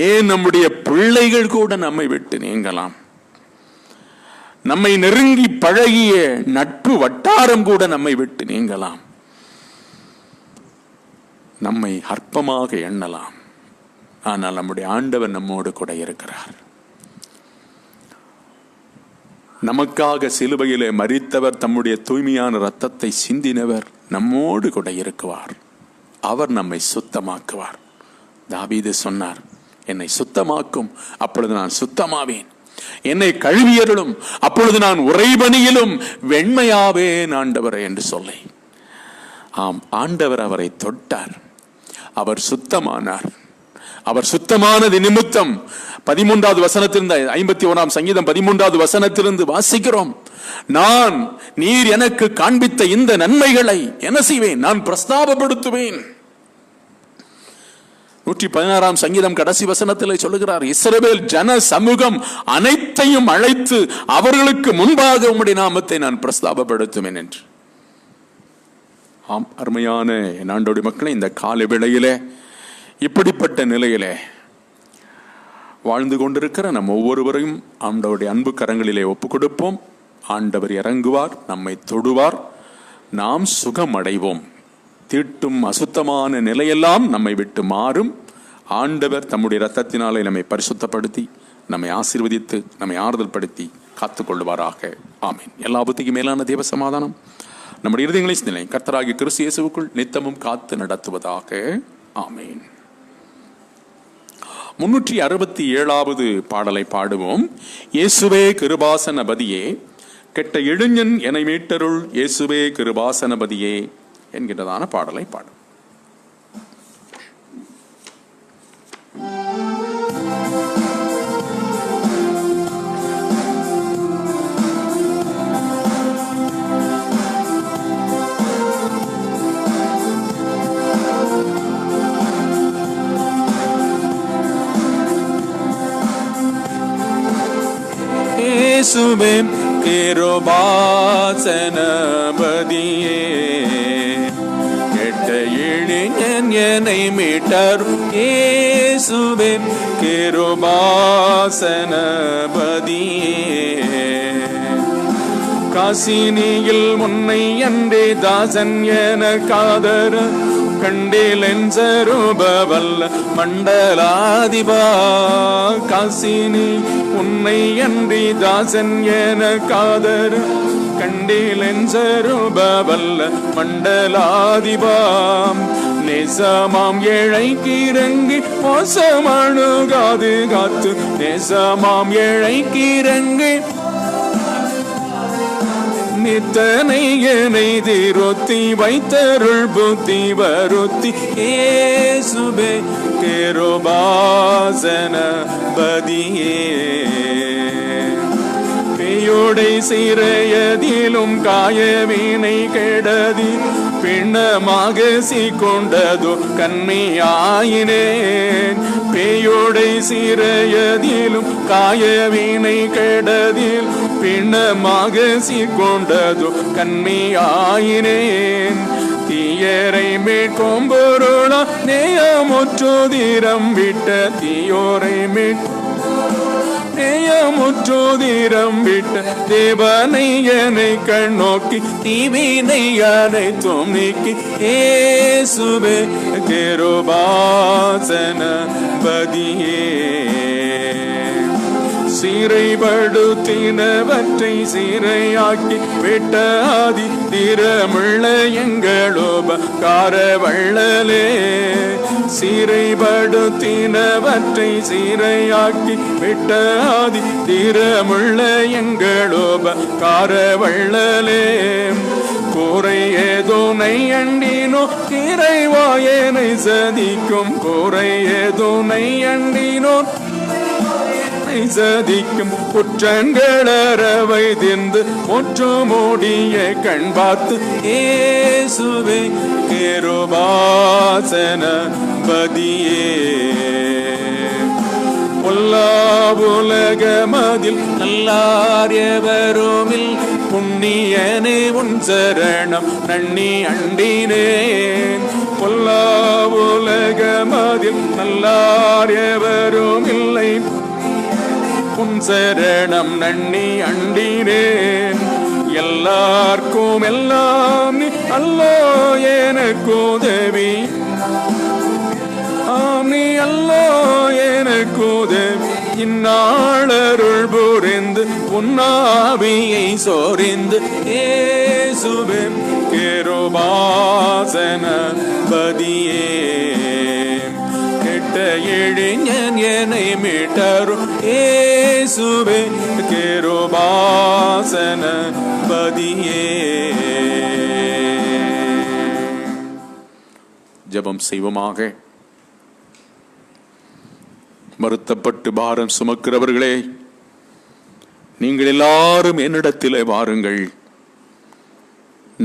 ஏன் நம்முடைய பிள்ளைகள் கூட நம்மை விட்டு நீங்கலாம். நம்மை நெருங்கி பழகிய நட்பு வட்டாரம் கூட நம்மை விட்டு நீங்கலாம். நம்மை அற்பமாக எண்ணலாம். ஆனால் நம்முடைய ஆண்டவர் நம்மோடு கூட இருக்கிறார். நமக்காக சிலுவையிலே மரித்தவர், தம்முடைய தூய்மையான இரத்தத்தை சிந்தினவர் நம்மோடு கூட இருக்குவார். அவர் நம்மை சுத்தமாக்குவார். தாவீது சொன்னார், என்னை சுத்தமாக்கும், அப்பொழுது நான் சுத்தமாவேன். என்னை கழுவியருளும், அப்பொழுது நான் உறைபனியிலும் வெண்மையாவேன் ஆண்டவரே என்று சொல்லி. ஆம், ஆண்டவர் அவரை தொட்டார், அவர் சுத்தமானார். அவர் சுத்தமானது நிமித்தம் 13வது வசனத்திலிருந்து 51ஆம் சங்கீதம் 13வது வசனத்திலிருந்து வாசிக்கிறோம், நீர் எனக்கு காண்பித்த இந்த நன்மைகளை என்ன செய்வேன்? நான் பிரஸ்தாபப்படுத்துவேன். 116ஆம் சங்கீதம் கடைசி வசனத்தில் சொல்லுகிறார், இஸ்ரவேல் ஜன சமூகம் அனைத்தையும் அழைத்து அவர்களுக்கு முன்பாக உம்முடைய நாமத்தை நான் பிரஸ்தாபப்படுத்துவேன் என்று. ஆம், அருமையான என் ஆண்டோடைய மக்களை, இந்த காலை வேளையிலே இப்படிப்பட்ட நிலையிலே வாழ்ந்து கொண்டிருக்கிற நம் ஒவ்வொருவரையும் ஆண்டவருடைய அன்பு கரங்களிலே ஒப்புக் கொடுப்போம். ஆண்டவர் இறங்குவார், நம்மை தொடுவார், நாம் சுகம் அடைவோம். தீட்டும் அசுத்தமான நிலையெல்லாம் நம்மை விட்டு மாறும். ஆண்டவர் தம்முடைய இரத்தத்தினாலே நம்மை பரிசுத்தப்படுத்தி, நம்மை ஆசீர்வதித்து, நம்மை ஆறுதல் படுத்தி காத்துக் கொள்வாராக. ஆமீன். எல்லா புத்திக்கு மேலான தேவ சமாதானம் நம்முடைய இருதயங்களை சிந்தனை கர்த்தராகிய கிறிஸ்து இயேசுவுக்குள் நித்தமும் காத்து நடத்துவதாக. ஆமேன். 367வது பாடலை பாடுவோம். இயேசுவே கிருபாசனபதியே, கெட்ட இளைஞன் என்னை மீட்டருள், இயேசுவே கிருபாசனபதியே என்கின்றதான பாடலை பாடும். இயேசுவே கிருபாசனபதியே, கெட்ட இளைஞன் என்னை மீட்டருள், இயேசுவே கிருபாசனபதியே. காசினியில் முன்னை அன்றே தாசன் என காதர கண்டேலெஞ்சருபவல்ல மண்டலாதிபா. காசினி உன்னை அன்றி தாசன் என காதர கண்டேலெஞ்சருபவல்ல மண்டலாதிபாம். நேசமாம் ஏழைக்கிறங்கி மோசமணுகாது காத்து, நேசமாம் ஏழைக்கிறங்கி நித்தனை என்னை திருத்தி வைத்தருள் புத்தி வருத்தி, இயேசுவே கிருபாசனபதியே. பேயோடை சிறையதிலும் காயவினை கெடதி பிணமாக சீக்கொண்டதோ கன்னியாயினேன். பேயோடை சிறையதிலும் காயவினை கெடதில் பிணமாக சீக்கொண்டதோ கன்னியாயினேன். தீயரை மீட்கும் பொருளா நேயமுற்றோதிரம் விட்ட, தீயோரை நேயமுற்றோதிரம் விட்ட தேவனை என்னை கண்ணோக்கி, தீவினை அனைத்தும் நீக்கி, இயேசுவே கிருபாசனபதியே. சிறைப்படுத்தினவற்றை சிறையாக்கி விட்ட ஆதி திறமுள்ள எங்களோபகாரவள்ளலே. சிறைப்படுத்தினவற்றை சிறையாக்கி விட்ட ஆதி திறமுள்ள எங்களோபகாரவள்ளலே. கூரை ஏதோனை அண்டினோ இறைவாயனை சதிக்கும், கூரை ஏதோனை அண்டினோ சதிக்கும், குற்றங்களறவை திந்து முற்றுமூடிய கண் பார்த்து, இயேசுவே கிருபாசனபதியே. பொல்லாவுலகமதில் நல்லாரியவருமில், புண்ணியனே உன் சரணம் நன்னி அண்டினேன். பொல்லாவுலகமதில் நல்லாரியவரும் இல்லை, உன் சரணம் நன்னி அண்டினேன். எல்லார்க்கும் எல்லாம் நீ அல்லோ எனக்கு உதவி, நீ அல்லோ எனக்கு உதவி. இந்நாளருள் புரிந்து உன்னாவியை சோரிந்து, இயேசுவே கிருபாசனபதியே. கெட்ட இளைஞன் என்னை மீட்டருள், இயேசுவே கிருபாசனபதியே. ஜெபம் செய்வோமாக. வருத்தப்பட்டு பாரம் சுமக்கிறவர்களே, நீங்கள் எல்லாரும் என்னிடத்திலே வாருங்கள்,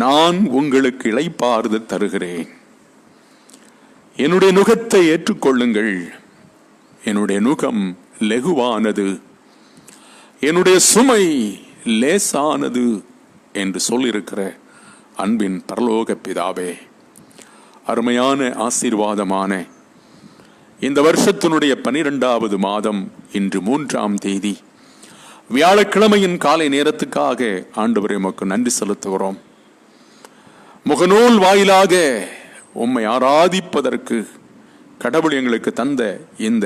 நான் உங்களுக்கு இளைப்பாறுதல் தருகிறேன். என்னுடைய நுகத்தை ஏற்றுக்கொள்ளுங்கள், என்னுடைய நுகம் லெகுவானது, என்னுடைய சுமை லேசானது என்று சொல்லியிருக்கிற அன்பின் பரலோக பிதாவே, அருமையான ஆசீர்வாதமான இந்த வருஷத்தினுடைய 12வது மாதம் இன்று 3ஆம் தேதி வியாழக்கிழமையின் காலை நேரத்துக்காக ஆண்டவரே உமக்கு நன்றி செலுத்துகிறோம். முகநூல் வாயிலாக உம்மை ஆராதிப்பதற்கு கடவுள் எங்களுக்கு தந்த இந்த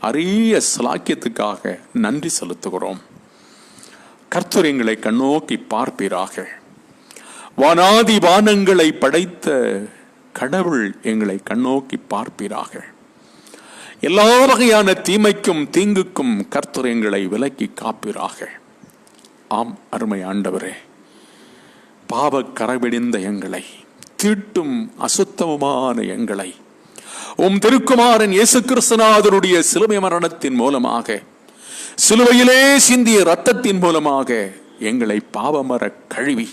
அரிய ஸ்லாக்கியத்துக்காக நன்றி செலுத்துகிறோம். கர்த்தர் எங்களை கண்ணோக்கி பார்ப்பீராக. வானாதி வானங்களை படைத்த கடவுள் எங்களை கண்ணோக்கி பார்ப்பீராக. எல்லா வகையான தீமைக்கும் தீங்குக்கும் கர்த்தர் எங்களை விலக்கி காப்பீராக. ஆம் அருமை ஆண்டவரே, பாவ கரைபிடிந்த எங்களை, தீட்டும் அசுத்தமுமான எங்களை உம் திருக்குமாரன் இயேசு கிறிஸ்துநாதருடைய சிலுவை மரணத்தின் மூலமாக, சிலுவையிலே சிந்திய இரத்தத்தின் மூலமாக எங்களை பாவமர கழுவி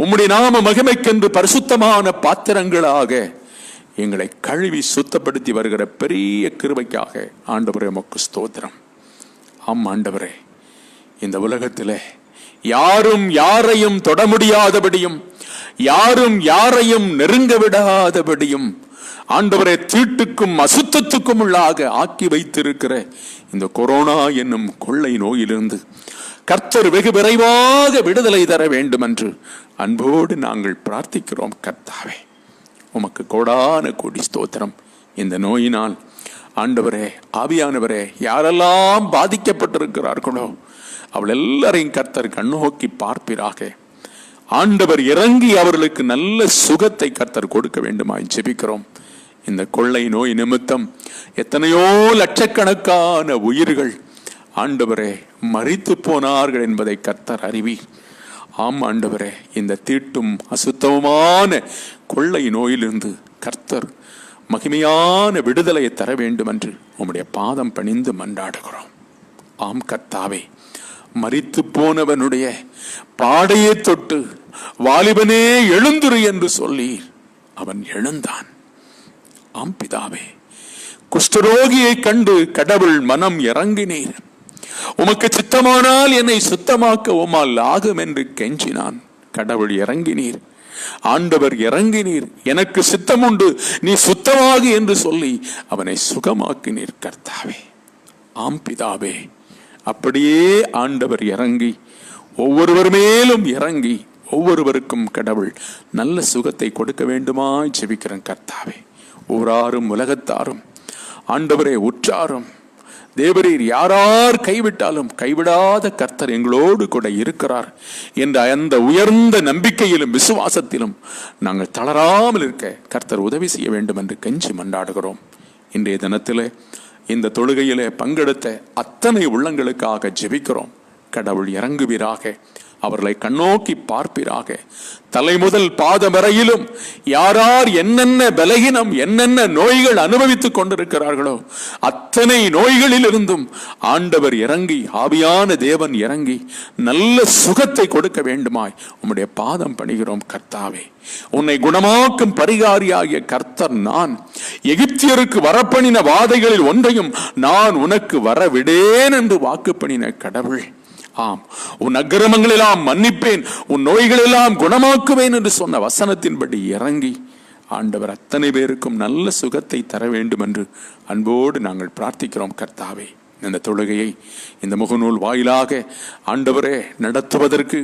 உம்முடைய நாம மகிமைக்கென்று பரிசுத்தமான பாத்திரங்களாக எங்களை கழுவி சுத்தப்படுத்தி வருகிற பெரிய கிருபைக்காக ஆண்டவரே உமக்கு ஸ்தோத்திரம். ஆம் ஆண்டவரே, இந்த உலகத்திலே யாரும் யாரையும் தொட முடியாதபடியும், யாரும் யாரையும் நெருங்க விடாதபடியும் ஆண்டவரே தீட்டுக்கும் அசுத்தத்துக்கும் உள்ளாக ஆக்கி வைத்திருக்கிற இந்த கொரோனா என்னும் கொள்ளை நோயிலிருந்து கர்த்தர் வெகு விரைவாக விடுதலை தர வேண்டும் என்று அன்போடு நாங்கள் பிரார்த்திக்கிறோம். கர்த்தாவே, உமக்கு கோடான கோடி ஸ்தோத்திரம். இந்த நோயினால் ஆண்டவரே, ஆவியானவரே, யாரெல்லாம் பாதிக்கப்பட்டிருக்கிறார்களோ அவள் எல்லாரையும் கர்த்தர் கண்ணோக்கி பார்ப்பீராக. ஆண்டவர் இறங்கி அவர்களுக்கு நல்ல சுகத்தை கர்த்தர் கொடுக்க வேண்டுமாய் ஜெபிக்கிறோம். இந்த கொள்ளை நோய் நிமித்தம் எத்தனையோ லட்சக்கணக்கான உயிர்கள் ஆண்டவரே மரித்து போனார்கள் என்பதை கர்த்தர் அறிவீர். ஆம் ஆண்டவரே, இந்த தீட்டும் அசுத்தமான கொள்ளை நோயிலிருந்து கர்த்தர் மகிமையான விடுதலையை தர வேண்டும் என்று உம்முடைய பாதம் பணிந்து மன்றாடுகிறோம். ஆம் கர்த்தாவே, மரித்து போனவனுடைய பாடையை தொட்டு வாலிபனே எழுந்துரு என்று சொல்லி அவன் எழுந்தான். ஆம் பிதாவே, குஷ்டரோகியை கண்டு கடவுள் மனம் இறங்கினீர். உமக்கு சித்தமானால் என்னை சுத்தமாக்க உமால் ஆகும் என்று கெஞ்சினான். கடவுள் இறங்கினீர், ஆண்டவர் இறங்கினீர். எனக்கு சித்தம் உண்டு, நீ சுத்தமாகு என்று சொல்லி அவனை சுகமாக்கினீர். கர்த்தாவே, ஆம் பிதாவே, அப்படியே ஆண்டவர் இறங்கி ஒவ்வொருவர் மேலும் இறங்கி ஒவ்வொருவருக்கும் கடவுள் நல்ல சுகத்தை கொடுக்க வேண்டுமா ஜெபிக்கிறேன். கர்த்தாவே, ஊராரும் உலகத்தாரும் ஆண்டவரே உற்றாரும் தேவரீர் யாரார் கைவிட்டாலும் கைவிடாத கர்த்தர் எங்களோடு கூட இருக்கிறார் என்ற அந்த உயர்ந்த நம்பிக்கையிலும் விசுவாசத்திலும் நாங்கள் தளராமல் இருக்க கர்த்தர் உதவி செய்ய வேண்டும் என்று கெஞ்சி மன்றாடுகிறோம். இன்றைய தினத்திலே இந்த தொழுகையிலே பங்கெடுத்த அத்தனை உள்ளங்களுக்காக ஜெபிக்கிறோம். கடவுள் இறங்குவீராக, அவர்களை கண்ணோக்கி பார்ப்பீராக. தலை முதல் பாதம் வரையிலும் யாரார் என்னென்ன பலகீனம், என்னென்ன நோய்கள் அனுபவித்துக் கொண்டிருக்கிறார்களோ அத்தனை நோய்களிலிருந்தும் ஆண்டவர் இறங்கி, ஆவியான தேவன் இறங்கி நல்ல சுகத்தை கொடுக்க வேண்டுமாய் உம்முடைய பாதம் பணிகிறோம். கர்த்தாவே, உன்னை குணமாக்கும் பரிகாரியாகிய கர்த்தர் நான். எகிப்தியருக்கு வரப்பணின வாதைகளில் ஒன்றையும் நான் உனக்கு வரவிடேன் என்று வாக்கு பண்ணின கடவுள். ஆம், உன் அக்கிரமங்களெல்லாம் மன்னிப்பேன், உன் நோய்களெல்லாம் குணமாக்குவேன் என்று சொன்ன வசனத்தின்படி இறங்கி ஆண்டவர் அத்தனை பேருக்கும் நல்ல சுகத்தை தர வேண்டும் என்று அன்போடு நாங்கள் பிரார்த்திக்கிறோம். கர்த்தாவே, இந்த தொழுகையை இந்த முகநூல் வாயிலாக ஆண்டவரே நடத்துவதற்கு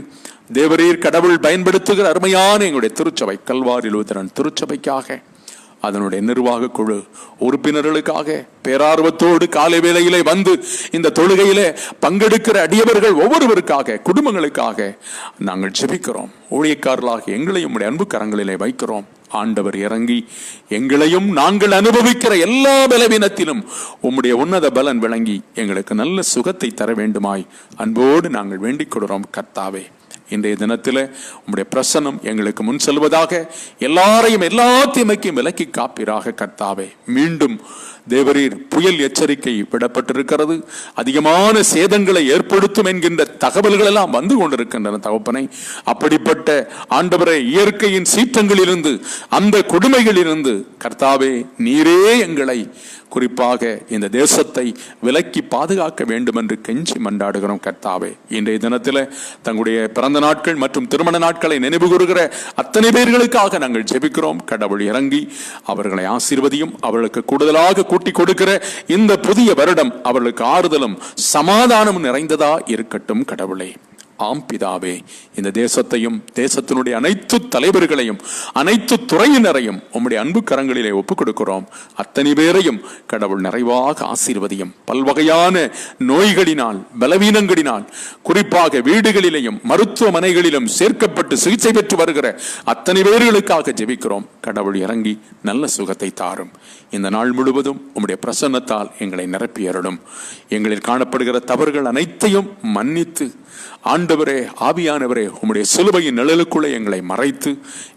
தேவரீர் கடவுள் பயன்படுத்துகிற அருமையான எங்களுடைய திருச்சபை கல்வாரி லூதரன் திருச்சபைக்காக, அதனுடைய நிர்வாக குழு உறுப்பினர்களுக்காக பேரார்வத்தோடு காலை வேளையிலே வந்து இந்த தொழுகையிலே பங்கெடுக்கிற அடியவர்கள் ஒவ்வொருவருக்காக, குடும்பங்களுக்காக நாங்கள் ஜெபிக்கிறோம். ஊழியக்காரர்களாக எங்களையும் உடைய அன்பு கரங்களிலே வைக்கிறோம். ஆண்டவர் இறங்கி எங்களையும் நாங்கள் அனுபவிக்கிற எல்லா பலவீனத்திலும் உம்முடைய உன்னத பலன் விளங்கி எங்களுக்கு நல்ல சுகத்தை தர வேண்டுமாய் அன்போடு நாங்கள் வேண்டிக் கொள்கிறோம். கர்த்தாவே, இன்றைய தினத்தில் உம்முடைய பிரசன்னம் எங்களுக்கு முன் செல்வதாக, எல்லாரையும் எல்லா தீமைக்கும் விலக்கி காப்பீராக. கர்த்தாவே, மீண்டும் தேவரீர் புயல் எச்சரிக்கை விடப்பட்டிருக்கிறது, அதிகமான சேதங்களை ஏற்படுத்தும் என்கின்ற தகவல்கள் எல்லாம் வந்து கொண்டிருக்கின்றன. தகப்பனை, அப்படிப்பட்ட ஆண்டவரை இயற்கையின் சீற்றங்களிலிருந்து, அந்த கொடுமைகளிலிருந்து கர்த்தாவே நீரே எங்களை, குறிப்பாக இந்த தேசத்தை விலக்கி பாதுகாக்க வேண்டும் என்று கெஞ்சி மன்றாடுகிறோம். கர்த்தாவே, இன்றைய தினத்தில் தங்களுடைய பிறந்த நாட்கள் மற்றும் திருமண நாட்களை நினைவு கூறுகிற அத்தனை பேர்களுக்காக நாங்கள் ஜெபிக்கிறோம். கடவுள் இறங்கி அவர்களை ஆசீர்வதியும். அவர்களுக்கு கூடுதலாக கூட்டி கொடுக்கிற இந்த புதிய வருடம் அவர்களுக்கு ஆறுதலும் சமாதானமும் நிறைந்ததா இருக்கட்டும். கடவுளே, ஆம் பிதாவே, இந்த தேசத்தையும் தேசத்தினுடைய அனைத்து தலைவர்களையும் அனைத்து துறையினரையும் உம்முடைய அன்பு கரங்களிலே ஒப்புக் கொடுக்கிறோம். அத்தனை பேரையும் கடவுள் நிறைவாக ஆசீர்வதியும். பல்வகையான நோய்களினால் பலவீனங்களினால் குறிப்பாக வீடுகளிலேயும் மருத்துவமனைகளிலும் சேர்க்கப்பட்டு சிகிச்சை பெற்று வருகிற அத்தனை பேர்களுக்காக ஜெபிக்கிறோம். கடவுள் இறங்கி நல்ல சுகத்தை தாரும். இந்த நாள் முழுவதும் உம்முடைய பிரசன்னத்தால் எங்களை நிரப்பி அருளும். எங்களில் காணப்படுகிற தவறுகள் அனைத்தையும் மன்னித்து ஆண்டவரே, ஆவியானவரே, உம்முடைய சிலுவையின் நிழலுக்குள்ளே எங்களை மறைத்து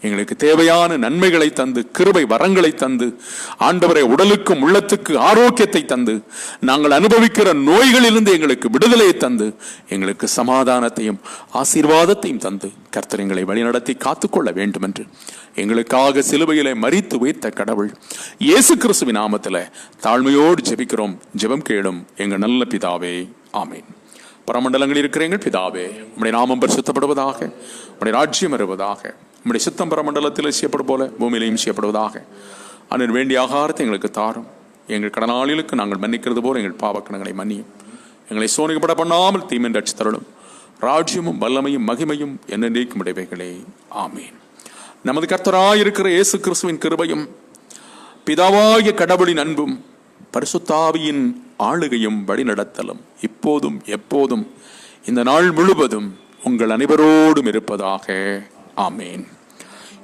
எங்களுக்கு தேவையான நன்மைகளை தந்து கிருபை வரங்களை தந்து ஆண்டவரே, உடலுக்கும் உள்ளத்துக்கு ஆரோக்கியத்தை தந்து நாங்கள் அனுபவிக்கிற நோய்களிலிருந்து எங்களுக்கு விடுதலையை தந்து எங்களுக்கு சமாதானத்தையும் ஆசீர்வாதத்தையும் தந்து கர்த்தர் எங்களை வழிநடத்தி காத்துக்கொள்ள வேண்டும் என்று எங்களுக்காக சிலுவையிலே மரித்து உயிர்த்த கடவுள் இயேசு கிறிஸ்துவின் நாமத்தில் தாழ்மையோடு ஜெபிக்கிறோம். ஜெபம் கேளும் எங்கள் நல்ல பிதாவே, ஆமீன். பரமண்டலங்களில் இருக்கிற எங்கள் பிதாவே, உம்முடைய நாமம் பரிசுத்தப்படுவதாக, உம்முடைய ராஜ்யம் வருவதாக, உம்முடைய சித்தம் பரமண்டலத்தில் செய்யப்படும் போல பூமியிலையும் செய்யப்படுவதாக. அதன் வேண்டிய ஆகாரத்தை எங்களுக்கு தாரும். எங்கள் கடனாளிகளுக்கு நாங்கள் மன்னிக்கிறது போல எங்கள் பாவக்கணங்களை மன்னியும். எங்களை சோனிக்கப்பட பண்ணாமல் தீமின் ரட்சி தருளும். ராஜ்யமும் வல்லமையும் மகிமையும் என்னென்றைக்கும் உடையவைகளே, ஆமீன். நமது கர்த்தராயிருக்கிற இயேசு கிறிஸ்துவின் கிருபையும் பிதாவாகிய கடவுளின் அன்பும் பரிசுத்தாவியின் ஆளுகையும் வழிநடத்தலும் இப்போதும் எப்போதும் இந்த நாள் முழுவதும் உங்கள் அனைவரோடும் இருப்பதாக, ஆமீன்.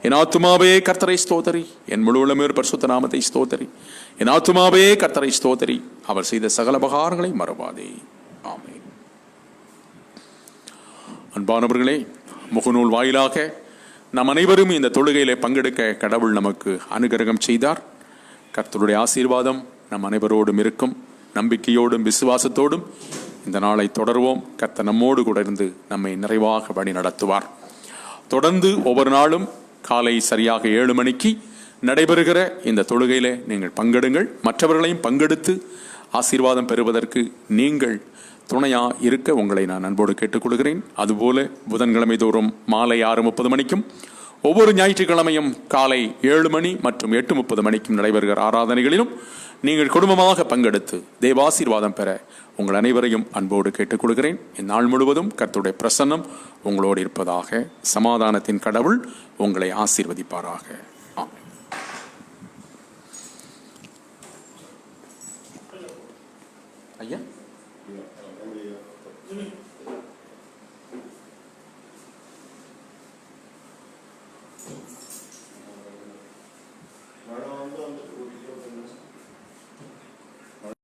என் ஆத்துமாவே கர்த்தரை ஸ்தோத்தரி, என் முழு உளமையோர் பரிசுத்த நாமத்தை ஸ்தோத்தரி. என் ஆத்துமாவே கர்த்தரை ஸ்தோத்தரி, அவர் செய்த சகல உபகாரங்களை மறவாதே, ஆமீன். அன்பானவர்களே, முகநூல் வாயிலாக நம் அனைவரும் இந்த தொழுகையிலே பங்கெடுக்க கடவுள் நமக்கு அனுகிரகம் செய்தார். கர்த்தருடைய ஆசீர்வாதம் நம் அனைவரோடும் இருக்கும். நம்பிக்கையோடும் விசுவாசத்தோடும் இந்த நாளை தொடர்வோம். கர்த்தர் நம்மோடு கூட இருந்து நம்மை நிறைவாக வழி நடத்துவார். தொடர்ந்து ஒவ்வொரு நாளும் காலை சரியாக 7 மணிக்கு நடைபெறுகிற இந்த தொழுகையிலே நீங்கள் பங்கெடுங்கள். மற்றவர்களையும் பங்கெடுத்து ஆசீர்வாதம் பெறுவதற்கு நீங்கள் துணையா இருக்க உங்களை நான் அன்போடு கேட்டுக்கொள்கிறேன். அதுபோல புதன்கிழமை தோறும் மாலை 6:30 மணிக்கும் ஒவ்வொரு ஞாயிற்றுக்கிழமையும் காலை 7 மணி மற்றும் 8:30 மணிக்கும் நடைபெறுகிற ஆராதனைகளிலும் நீங்கள் குடும்பமாக பங்கெடுத்து தேவாசீர்வாதம் பெற உங்கள் அனைவரையும் அன்போடு கேட்டுக்கொள்கிறேன். இந்நாள் முழுவதும் கர்த்தருடைய பிரசன்னம் உங்களோடு இருப்பதாக. சமாதானத்தின் கடவுள் உங்களை ஆசீர்வதிப்பாராக. ஐயா